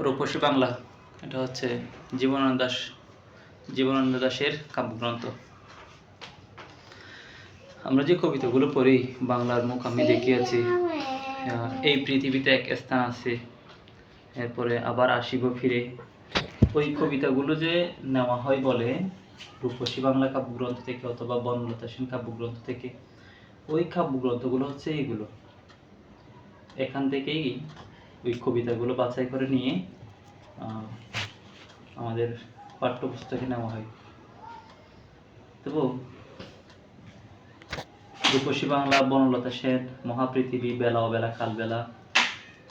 রূপসী বাংলা, এটা হচ্ছে জীবনানন্দ দাশের কাব্যগ্রন্থ। আমরা যে কবিতাগুলো পড়ি, বাংলার মুখ আমি দেখিয়াছি, এই পৃথিবীতে এক স্থান আছে, এরপরে আবার আসিব ফিরে, ওই কবিতাগুলো যে নেওয়া হয় বলে রূপসী বাংলা কাব্যগ্রন্থ থেকে অথবা বনলতা সেন কাব্যগ্রন্থ থেকে, ওই কাব্যগ্রন্থগুলো হচ্ছে এইগুলো। এখান থেকেই ওই কবিতাগুলো বাছাই করে নিয়ে আমাদের পাঠ্যপুস্তকে নেওয়া হয়। তবু রূপসী বাংলা, বনলতা সেন, মহাপৃথিবী, বেলা অবেলা, কালবেলা,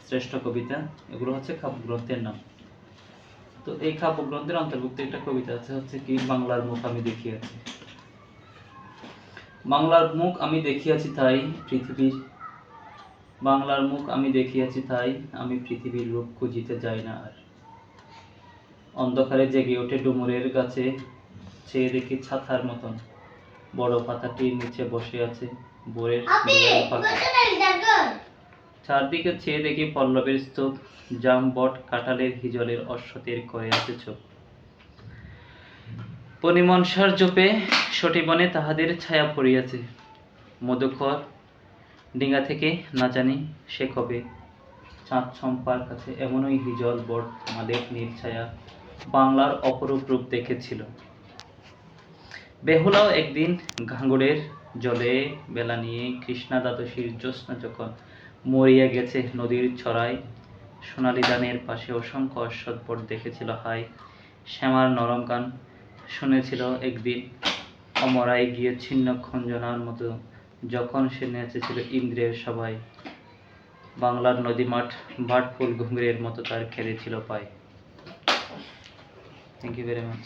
শ্রেষ্ঠ কবিতা, এগুলো হচ্ছে কাব্যগ্রন্থের নাম। তো এই কাব্যগ্রন্থের অন্তর্ভুক্ত একটা কবিতা আছে হচ্ছে কি, বাংলার মুখ আমি দেখিয়াছি। বাংলার মুখ আমি দেখিয়াছি তাই পৃথিবীর, বাংলার মুখ আমি দেখিয়াছি তাই আমি পৃথিবীর রূপ খুঁজিতে যাই না আর। অন্ধকারে জেগে ওঠে ডুমুরের গাছে, চেয়ে দেখি ছাতার মতন বড় পাতাটির নিচে বসে আছে বোরের পাখা। চারদিকে চেয়ে দেখি পল্লবের স্তূপ, জাম, বট, কাঁঠালের, হিজলের, অশ্বতের করে আছে চোখ। পনিমনসার জোপে সটিবনে তাহাদের ছায়া পড়িয়াছে। মধুকর ডিঙা থেকে না জানি সে কবে চাঁদ চম্পার কাছে এমনই হিজল, বট, মালের নির্ছায়া বাংলার অপরূপ রূপ দেখেছিল। বেহুলাও একদিন ঘাঙ্গুরের জলে বেলা নিয়ে কৃষ্ণা দ্বাদশীর জ্যোৎস্না যখন মরিয়া গেছে নদীর ছড়ায়, সোনালি দানের পাশে অসংখ্য অশ্বত্থবট দেখেছিল হাই। শ্যামার নরম গান শুনেছিল একদিন অমরায় গিয়ে ছিন্ন খঞ্জনার মতো যখন সে নেচেছিল ইন্দ্রের সভায়। বাংলার নদী মাঠ ভাটফুল ঘুঙুরের মতো তার খেলেছিল পায়। Thank you very much.